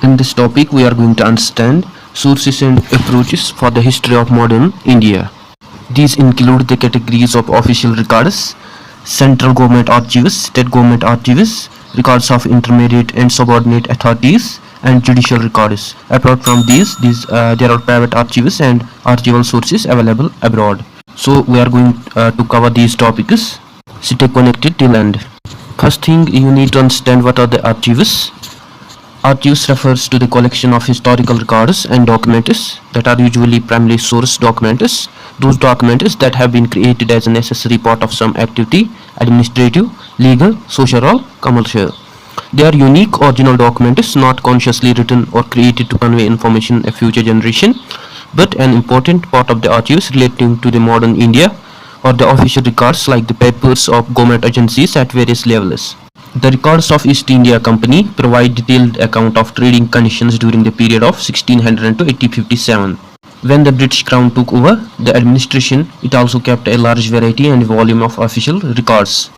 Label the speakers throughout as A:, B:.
A: In this topic, we are going to understand sources and approaches for the history of modern India. These include the categories of official records, central government archives, state government archives, records of intermediate and subordinate authorities, and judicial records. Apart from these, there are private archives and archival sources available abroad. So we are going to cover these topics. Stay connected till end. First thing, you need to understand what are the archives. Archives refers to the collection of historical records and documents that are usually primarily source documents. Those documents that have been created as a necessary part of some activity, administrative, legal, social or commercial. They are unique original documents not consciously written or created to convey information a future generation, but an important part of the archives relating to the modern India or the official records like the papers of government agencies at various levels. The records of East India Company provide detailed account of trading conditions during the period of 1600 to 1857. When the British Crown took over the administration, it also kept a large variety and volume of official records.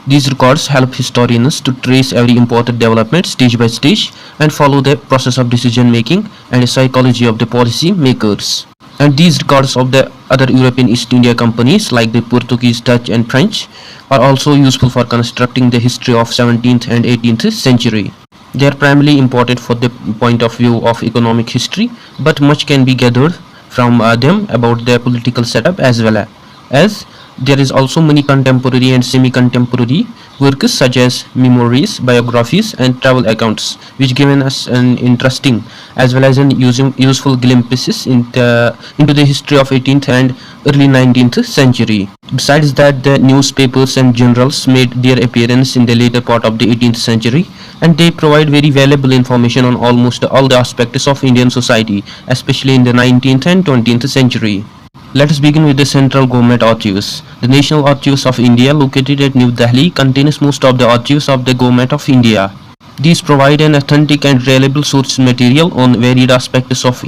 A: These records help historians to trace every important development stage by stage and follow the process of decision making and the psychology of the policy makers. And these records of the other European East India companies like the Portuguese, Dutch and French are also useful for constructing the history of 17th and 18th century. They are primarily important for the point of view of economic history, but much can be gathered from them about their political setup as well as there is also many contemporary and semi-contemporary works such as memoirs, biographies and travel accounts, which given us an interesting as well as an useful glimpses into the history of 18th and early 19th century. Besides that, the newspapers and journals made their appearance in the later part of the 18th century, and they provide very valuable information on almost all the aspects of Indian society, especially in the 19th and 20th century. Let us begin with the central government archives. The National Archives of India, located at New Delhi, contains most of the archives of the Government of India. These provide an authentic and reliable source material on varied aspects of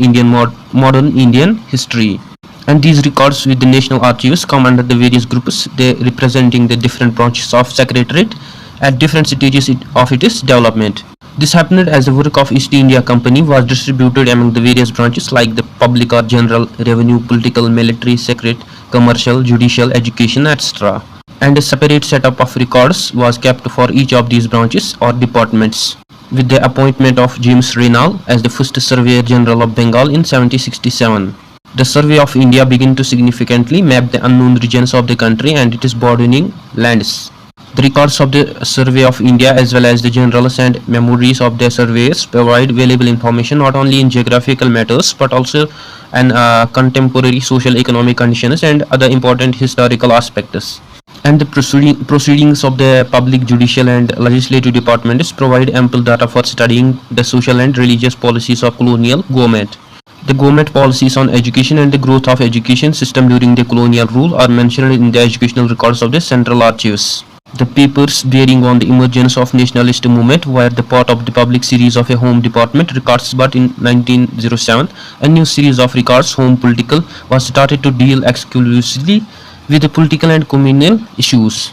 A: modern Indian history. And these records with the National Archives come under the various groups, they representing the different branches of Secretariat at different stages of its development. This happened as the work of East India Company was distributed among the various branches like the public or general, revenue, political, military, secret, commercial, judicial, education, etc. And a separate setup of records was kept for each of these branches or departments, with the appointment of James Raynal as the first Surveyor General of Bengal in 1767. The Survey of India began to significantly map the unknown regions of the country and its bordering lands. The records of the Survey of India as well as the journals and memoirs of the surveyors provide valuable information not only in geographical matters but also in contemporary social economic conditions and other important historical aspects. And the proceedings of the public, judicial and legislative departments provide ample data for studying the social and religious policies of colonial government. The government policies on education and the growth of education system during the colonial rule are mentioned in the educational records of the Central Archives. The papers bearing on the emergence of nationalist movement were the part of the public series of a Home Department records, but in 1907 a new series of records, Home Political, was started to deal exclusively with the political and communal issues.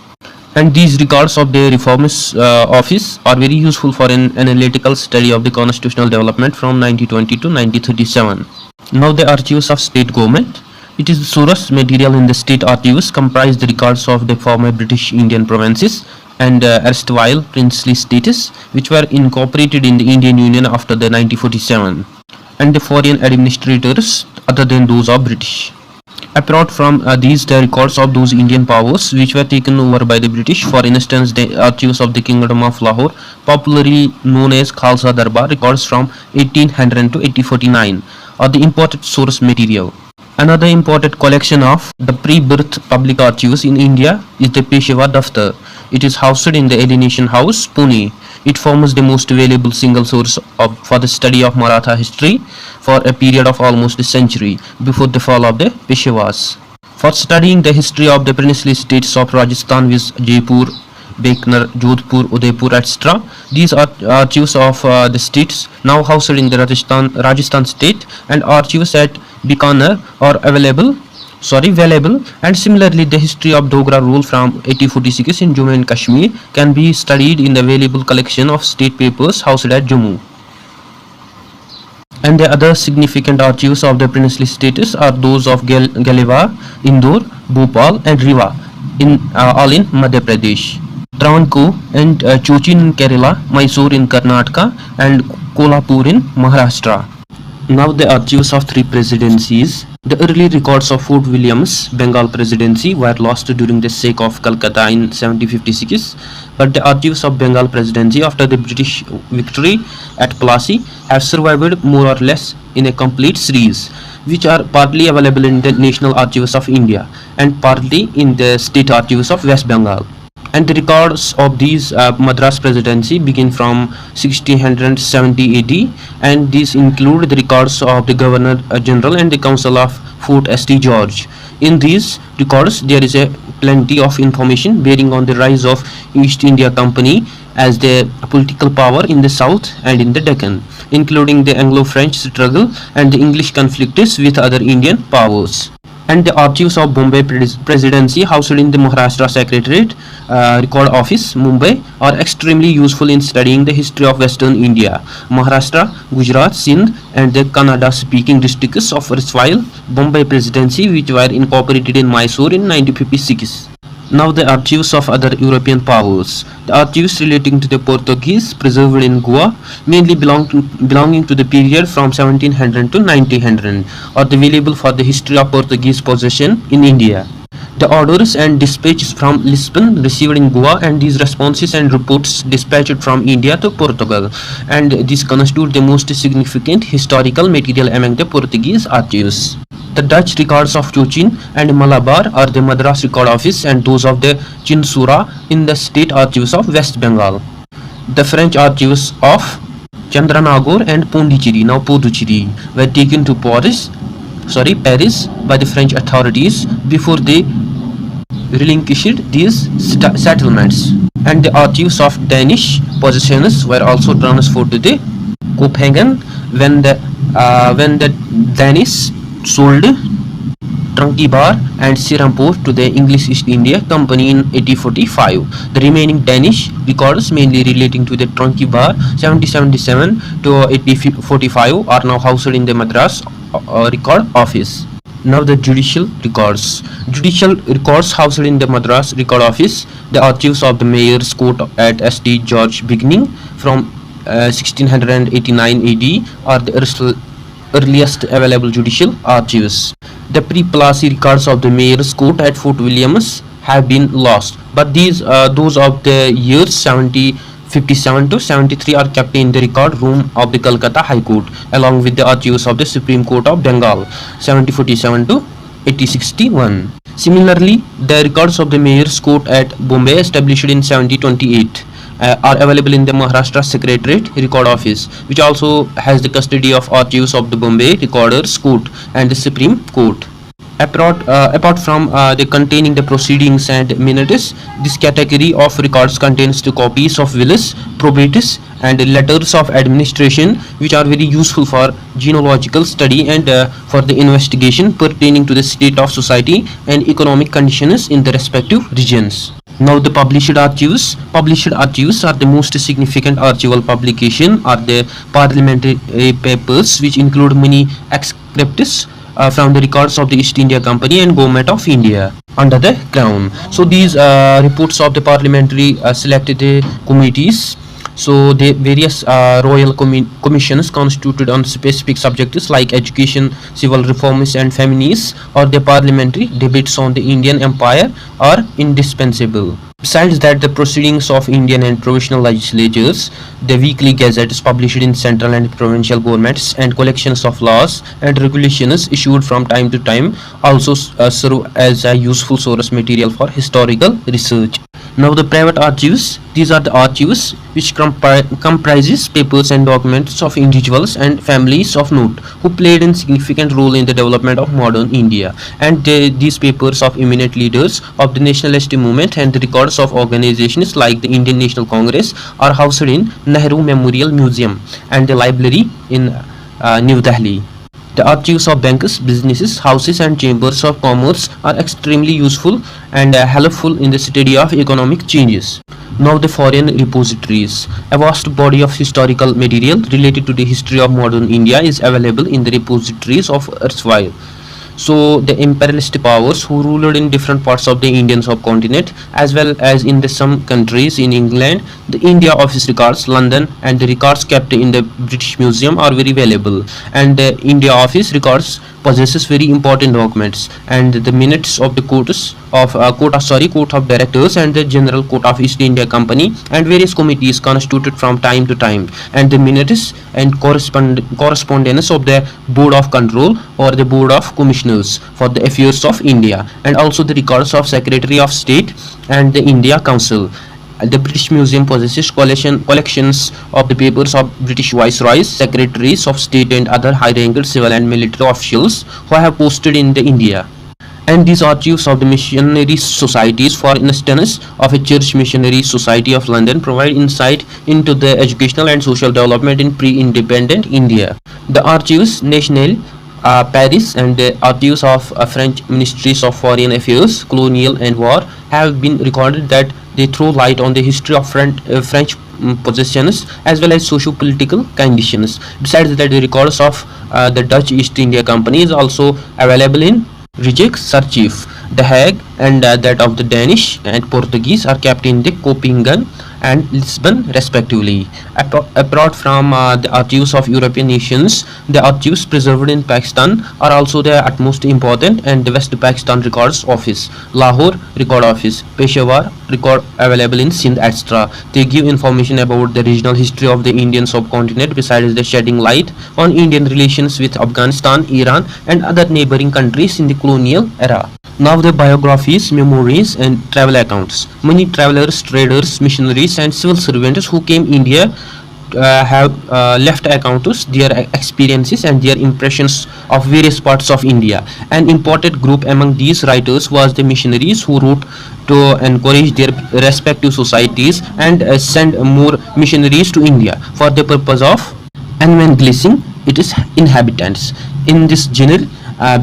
A: And these records of the Reformist Office are very useful for an analytical study of the constitutional development from 1920 to 1937. Now the archives of state government. It is the source material in the state archives comprise the records of the former British Indian provinces and erstwhile princely states which were incorporated in the Indian Union after the 1947, and the foreign administrators other than those of British. Apart from these, the records of those Indian powers which were taken over by the British, for instance the archives of the Kingdom of Lahore, popularly known as Khalsa Darbar, records from 1800 to 1849 are the important source material. Another important collection of the pre-birth public archives in India is the Peshwa Daftar. It is housed in the Alienation House, Pune. It forms the most valuable single source for the study of Maratha history for a period of almost a century before the fall of the Peshwas. For studying the history of the princely states of Rajasthan with Jaipur, Bikaner, Jodhpur, Udaipur, etc. These are archives of the states now housed in the Rajasthan state, and archives at Bikaner are available, and similarly the history of Dogra rule from 1846 in Jammu and Kashmir can be studied in the valuable collection of state papers housed at Jammu. And the other significant archives of the princely status are those of Galevar, Indore, Bhopal, and Riva, all in Madhya Pradesh. Travancore and Cochin in Kerala, Mysore in Karnataka, and Kolhapur in Maharashtra. Now the archives of three presidencies. The early records of Fort William's Bengal Presidency were lost during the siege of Calcutta in 1756, but the archives of Bengal Presidency after the British victory at Plassey have survived more or less in a complete series, which are partly available in the National Archives of India and partly in the State Archives of West Bengal. And the records of these Madras Presidency begin from 1670 AD, and these include the records of the Governor General and the Council of Fort St. George. In these records, there is a plenty of information bearing on the rise of East India Company as the political power in the south and in the Deccan, including the Anglo-French struggle and the English conflicts with other Indian powers. And the archives of Bombay Presidency housed in the Maharashtra Secretariat Record Office, Mumbai, are extremely useful in studying the history of Western India, Maharashtra, Gujarat, Sindh, and the Kannada-speaking districts of erstwhile Bombay Presidency, which were incorporated in Mysore in 1956. Now the archives of other European powers. The archives relating to the Portuguese preserved in Goa, mainly belonging to the period from 1700 to 1900, are available for the history of Portuguese possession in India. The orders and dispatches from Lisbon received in Goa, and these responses and reports dispatched from India to Portugal, and these constitute the most significant historical material among the Portuguese archives. The Dutch records of Cochin and Malabar are the Madras Record Office, and those of the Chinsura in the State Archives of West Bengal. The French archives of Chandranagore and Pondicherry, now Puducherry, were taken to Paris by the French authorities before they relinquished these settlements. And the archives of Danish possessions were also transferred to the Copenhagen when the Danish sold Tranquebar and Serampore to the English East India Company in 1845. The remaining Danish records, mainly relating to the Tranquebar 1777 to 1845, are now housed in the Madras Record Office. Now the judicial records. Judicial records housed in the Madras Record Office. The archives of the Mayor's Court at St. George beginning from 1689 AD are the earliest available judicial archives. The pre-Plassey records of the Mayor's Court at Fort Williams have been lost, but those of the years 1757 to 73 are kept in the record room of the Calcutta High Court, along with the archives of the Supreme Court of Bengal 1747 to 1861. Similarly, the records of the Mayor's Court at Bombay, established in 1728, are available in the Maharashtra Secretariat Record Office, which also has the custody of archives of the Bombay Recorder's Court and the Supreme Court. Apart from the containing the proceedings and minutes, this category of records contains the copies of wills, probates, and letters of administration, which are very useful for genealogical study and for the investigation pertaining to the state of society and economic conditions in the respective regions. Now the published archives. Published archives are the most significant archival publication are the parliamentary papers, which include many excerpts from the records of the East India Company and Government of India under the Crown. So these reports of the parliamentary selected committees. So the various royal commissions constituted on specific subjects like education, civil reforms, and feminists, or the parliamentary debates on the Indian Empire are indispensable. Besides that, the proceedings of Indian and provincial legislatures, the weekly gazettes published in central and provincial governments, and collections of laws and regulations issued from time to time also serve as a useful source material for historical research. Now the private archives. These are the archives which comprises papers and documents of individuals and families of note who played a significant role in the development of modern India, and these papers of eminent leaders of the nationalist movement and the records of organizations like the Indian National Congress are housed in Nehru Memorial Museum and the library in New Delhi. The archives of banks, businesses, houses, and chambers of commerce are extremely useful and helpful in the study of economic changes. Now the foreign repositories. A vast body of historical material related to the history of modern India is available in the repositories of erstwhile. So the imperialist powers who ruled in different parts of the Indian subcontinent, as well as in some countries in England, the India Office records, London, and the records kept in the British Museum are very valuable. And the India Office records possesses very important documents, and the minutes of the court of directors and the general court of East India Company and various committees constituted from time to time, and the minutes and correspondence of the board of control or the board of commissioners for the affairs of India, and also the records of Secretary of State and the India Council. The British Museum possesses collections of the papers of British viceroys, secretaries of state and other high-ranked civil and military officials who have posted in the India. And these archives of the missionary societies, for instance of a Church Missionary Society of London, provide insight into the educational and social development in pre-independent India. The Archives Nationales Paris and the archives of French Ministries of Foreign Affairs, Colonial and War have been recorded that they throw light on the history of French possessions as well as socio-political conditions. Besides that, the records of the Dutch East India Company is also available in Rijksarchief, The Hague, and that of the Danish and Portuguese are kept in the Copenhagen and Lisbon respectively. Apart from the archives of European nations, the archives preserved in Pakistan are also the utmost important, and the West Pakistan Records Office, Lahore Record Office, Peshawar Record available in Sindh, etc. They give information about the regional history of the Indian subcontinent, besides the shedding light on Indian relations with Afghanistan, Iran and other neighboring countries in the colonial era. Now the biographies, memories and travel accounts. Many travelers, traders, missionaries and civil servants who came India have left accounts their experiences and their impressions of various parts of India. An important group among these writers was the missionaries who wrote to encourage their respective societies and send more missionaries to India for the purpose of evangelizing its inhabitants. In this genre,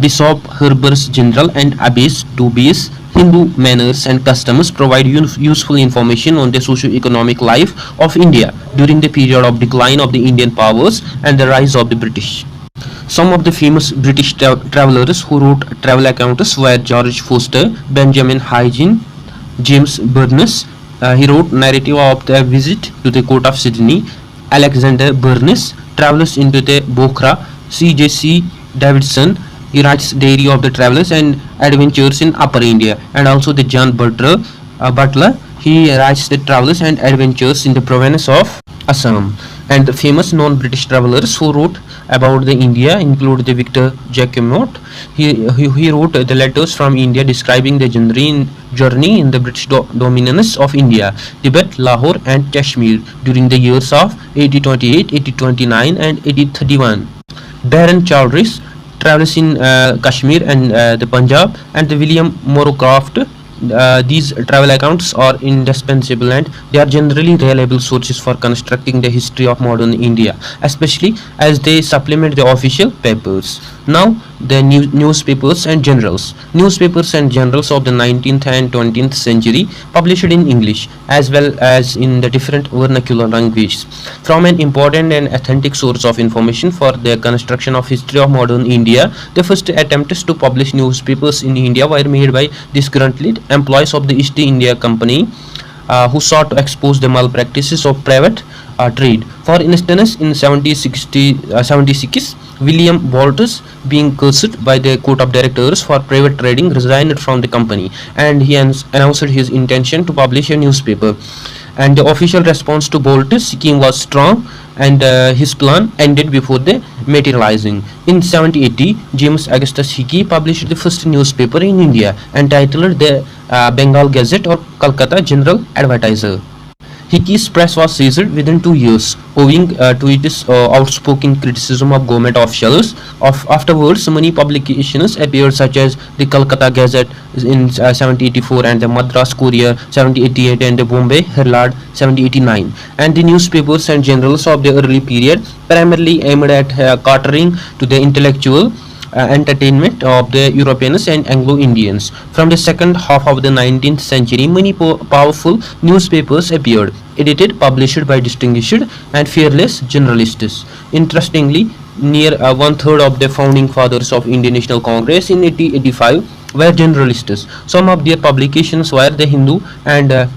A: Bishop Herbers General and Abbes Dubies Hindu manners and customs provide useful information on the socio-economic life of India during the period of decline of the Indian powers and the rise of the British. Some of the famous British travelers who wrote travel accounts were George Foster, Benjamin Hygiene, James Burness. He wrote narrative of the visit to the court of Sydney. Alexander Burnes travels into the Bokhara. C.J.C. Davidson, he writes diary of the travellers and adventures in Upper India, and also the John Butler, he writes the travels and adventures in the province of Assam. And the famous non-British travellers who wrote about the India include the Victor Jacquemot. He wrote the letters from India describing the journey in the British dominance of India, Tibet, Lahore and Kashmir during the years of 1828, 1829 and 1831. Baron Chowdhury travels in Kashmir and the Punjab, and the William Morrowcroft. These travel accounts are indispensable and they are generally reliable sources for constructing the history of modern India, especially as they supplement the official papers. Now the newspapers and journals. Newspapers and journals of the 19th and 20th century published in English as well as in the different vernacular languages from an important and authentic source of information for the construction of history of modern India. The first attempts to publish newspapers in India were made by disgruntled employees of the East India Company who sought to expose the malpractices of private trade. For instance, in 1776, William Walters, being cursed by the court of directors for private trading, resigned from the company, and he announced his intention to publish a newspaper. And the official response to Walters' scheme was strong, and his plan ended before the materializing. In 1780, James Augustus Hickey published the first newspaper in India, entitled the Bengal Gazette or Calcutta General Advertiser. Hickey's press was seized within 2 years, owing to its outspoken criticism of government officials. Afterwards, many publications appeared, such as the Calcutta Gazette in 1784 and the Madras Courier 1788 and the Bombay Herald 1789. And the newspapers and journals of the early period primarily aimed at catering to the intellectual entertainment of the Europeans and Anglo-Indians. From the second half of the 19th century, many powerful newspapers appeared, edited, published by distinguished and fearless journalists. Interestingly, near one-third of the founding fathers of Indian National Congress in 1885 were journalists. Some of their publications were The Hindu and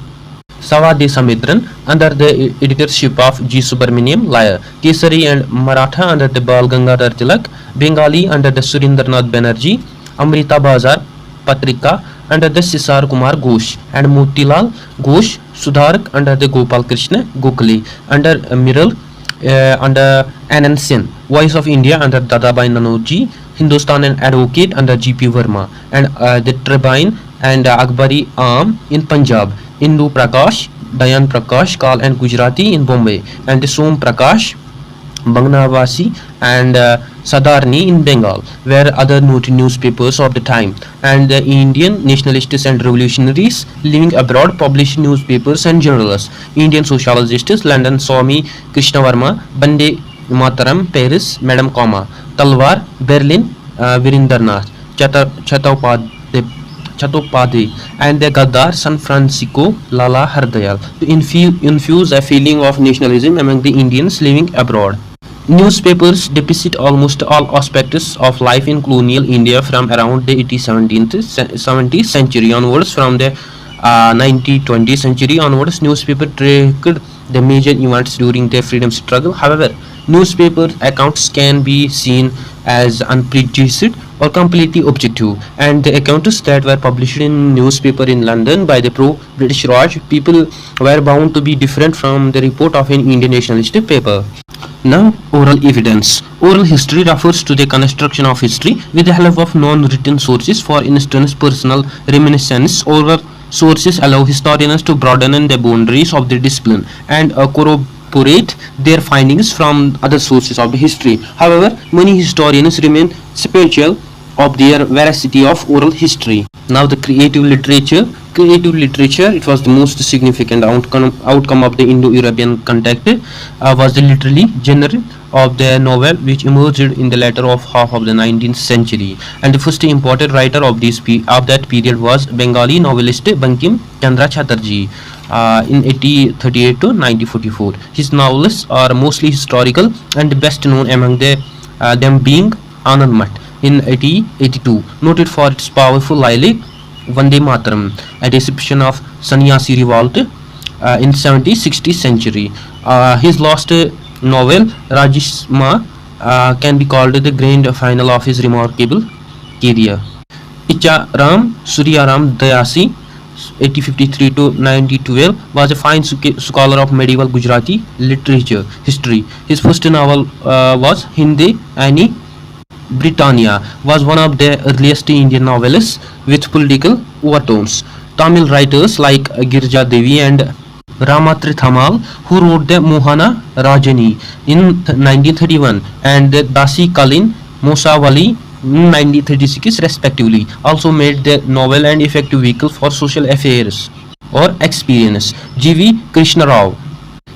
A: Savade Samidran under the editorship of G. Subramaniam Laya, Kesari and Maratha under the Bal Gangadhar Tilak, Bengali under the Surindranath Banerjee, Amrita Bazar Patrika under the Sisar Kumar Ghosh, and Motilal Ghosh Sudharak under the Gopal Krishna Gokhale, under Miral under Anand Sen, Voice of India under Dadabhai Naoroji, Hindustan and Advocate under G.P. Verma, and the Tribune and Akbari Aam in Punjab, Indu Prakash, Dayan Prakash, Kal and Gujarati in Bombay, and the Som Prakash, Bangnavasi and Sadarni in Bengal were other noted newspapers of the time, and the Indian nationalists and revolutionaries living abroad published newspapers and journals. Indian sociologists London Swami Krishnavarma, Bande Mataram Paris, Madam Comma, Talwar Berlin, Virendranath Chattopadhyay, and the Gaddar San Francisco Lala Hardayal to infuse a feeling of nationalism among the Indians living abroad. Newspapers depict almost all aspects of life in colonial India from around the 17th century onwards. From the 19th-20th century onwards, newspapers tracked the major events during the freedom struggle. However, newspaper accounts can be seen as unprejudiced or completely objective, and the accounts that were published in newspaper in London by the pro-British Raj people were bound to be different from the report of an Indian nationalist paper. Now, oral evidence. Oral history refers to the construction of history with the help of non-written sources. For instance, personal reminiscence. Oral sources allow historians to broaden the boundaries of the discipline and corroborate their findings from other sources of the history. However, many historians remain skeptical of their veracity of oral history. Now, the creative literature. Creative literature, it was the most significant outcome of the Indo-European contact, was the literary genre of the novel, which emerged in the latter half of the 19th century, and the first important writer of that period was Bengali novelist Bankim Chandra Chatterjee in 1838 to 1944. His novels are mostly historical, and the best known among them being Anand Mat in 1882, noted for its powerful lyric Vande Mataram, a depiction of Sannyasi revolt in 17th-60th century. His last novel, Rajishma, can be called the grand final of his remarkable career. Icharam Suryaram Dayasi, 1853 to 1912, was a fine scholar of medieval Gujarati literature history. His first novel was Hindi Ani Britannia, was one of the earliest Indian novelists with political overtones. Tamil writers like Girja Devi and Ramatrithamal, who wrote the Mohana Rajani in 1931 and the Dasi Kalin Mosawali in 1936 respectively, also made the novel an effective vehicle for social affairs or experience. G.V. Krishna Rao,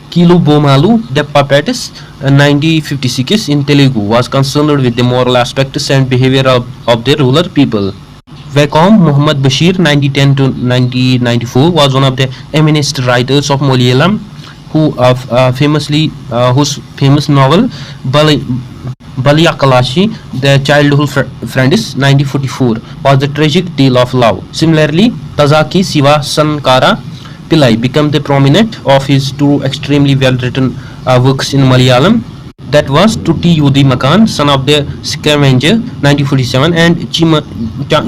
A: Kilu Bomalu, the Puppets, 1956 in Telugu, was concerned with the moral aspects and behavior of the rural people. Vaikom Muhammad Bashir, 1910 to 1994, was one of the eminent writers of Malayalam, whose famous novel Baliyakalashi, The Childhood Friends, 1944, was the tragic tale of love. Similarly, Tazaki Siva Sankara Pillai became the prominent of his two extremely well-written works in Malayalam, that was Tutti Yudi Makan, Son of the Scavenger, 1947, and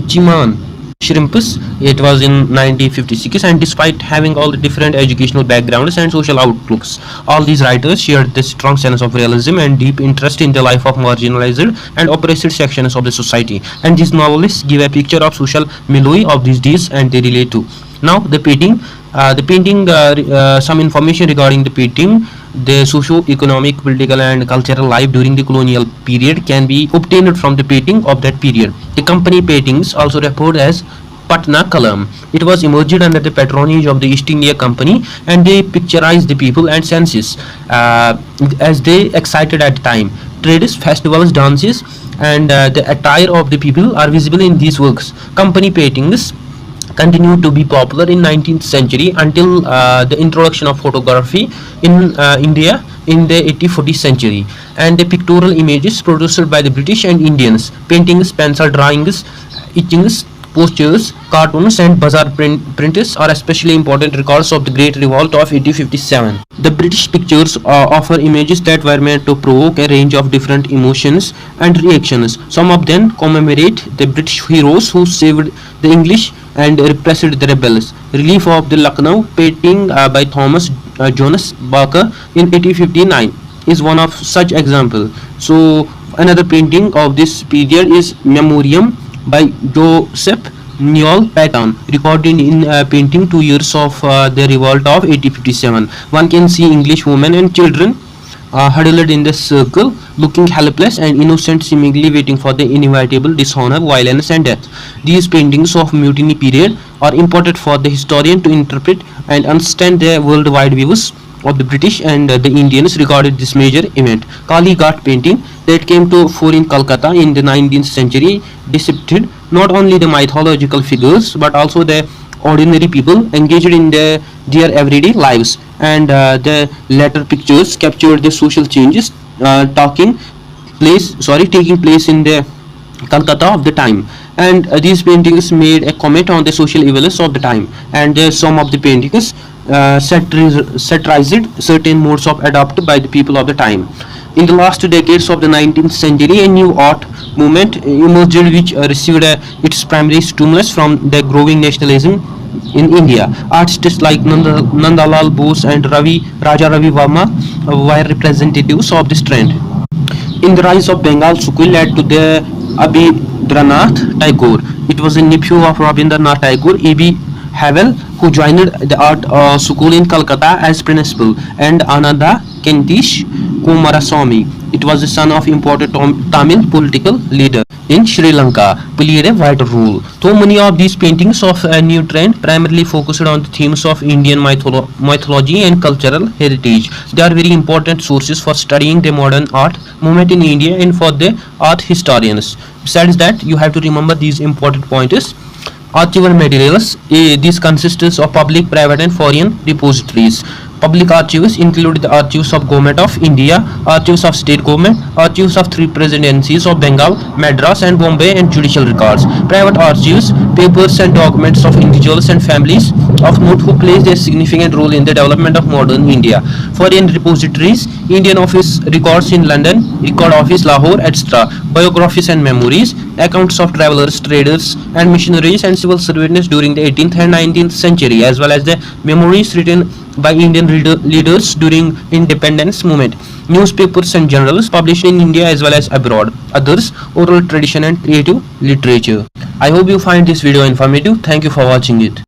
A: Chiman Shrimpus, it was in 1956. And despite having all the different educational backgrounds and social outlooks, all these writers shared this strong sense of realism and deep interest in the life of marginalized and oppressed sections of the society. And these novelists give a picture of social milieu of these days, and they relate to. Now, the painting, some information regarding the painting. The socio-economic, political and cultural life during the colonial period can be obtained from the painting of that period. The company paintings, also referred as Patna Kalam, it was emerged under the patronage of the East India Company, and they picturized the people and senses as they excited at the time. trades, festivals, dances, and the attire of the people are visible in these works. Company paintings continued to be popular in 19th century until the introduction of photography in India in the 1840th century, and the pictorial images produced by the British and Indians, paintings, pencil drawings, etchings, posters, cartoons, and bazaar prints are especially important records of the Great Revolt of 1857. The British pictures offer images that were meant to provoke a range of different emotions and reactions. Some of them commemorate the British heroes who saved the English and repressed the rebels. Relief of the Lucknow painting by Thomas Jonas Barker in 1859 is one of such example. So another painting of this period is Memoriam by Joseph Newell Patton, recorded in painting 2 years of the revolt of 1857. One can see English women and children huddled in the circle, looking helpless and innocent, seemingly waiting for the inevitable dishonor, violence, and death. These paintings of mutiny period are important for the historian to interpret and understand the worldwide views of the British and the Indians regarding this major event. Kali Ghat painting that came to fore in Calcutta in the 19th century depicted not only the mythological figures but also the ordinary people engaged in their everyday lives, and the latter pictures captured the social changes taking place in the Calcutta of the time, and these paintings made a comment on the social evils of the time, and some of the paintings satirized certain modes of adopted by the people of the time. In the last decades of the 19th century, a new art movement emerged which received its primary stimulus from the growing nationalism in India. Artists like Nandalal Bose and Raja Ravi Verma were representatives of this trend. In the rise of Bengal school led to the Abhindranath Tagore. It was a nephew of Rabindranath Tagore, E.B. Havel, who joined the art school in Calcutta as principal, and Ananda Kentish Kumaraswamy. It was the son of important Tamil political leader in Sri Lanka, played a vital role. So many of these paintings of a new trend primarily focused on the themes of Indian mythology and cultural heritage. They are very important sources for studying the modern art movement in India and for the art historians. Besides that, you have to remember these important pointers. Archival materials. These consists of public, private, and foreign repositories. Public archives include the archives of Government of India, archives of state government, archives of 3 presidencies of Bengal, Madras, and Bombay, and judicial records. Private archives, papers and documents of individuals and families of note who played a significant role in the development of modern India. Foreign repositories, Indian Office records in London, Record Office Lahore, etc. Biographies and memories, accounts of travelers, traders, and missionaries and civil servants during the 18th and 19th century, as well as the memories written by Indian leaders during independence movement. Newspapers and journals published in India as well as abroad. Others, oral tradition and creative literature. I hope you find this video informative. Thank you for watching it.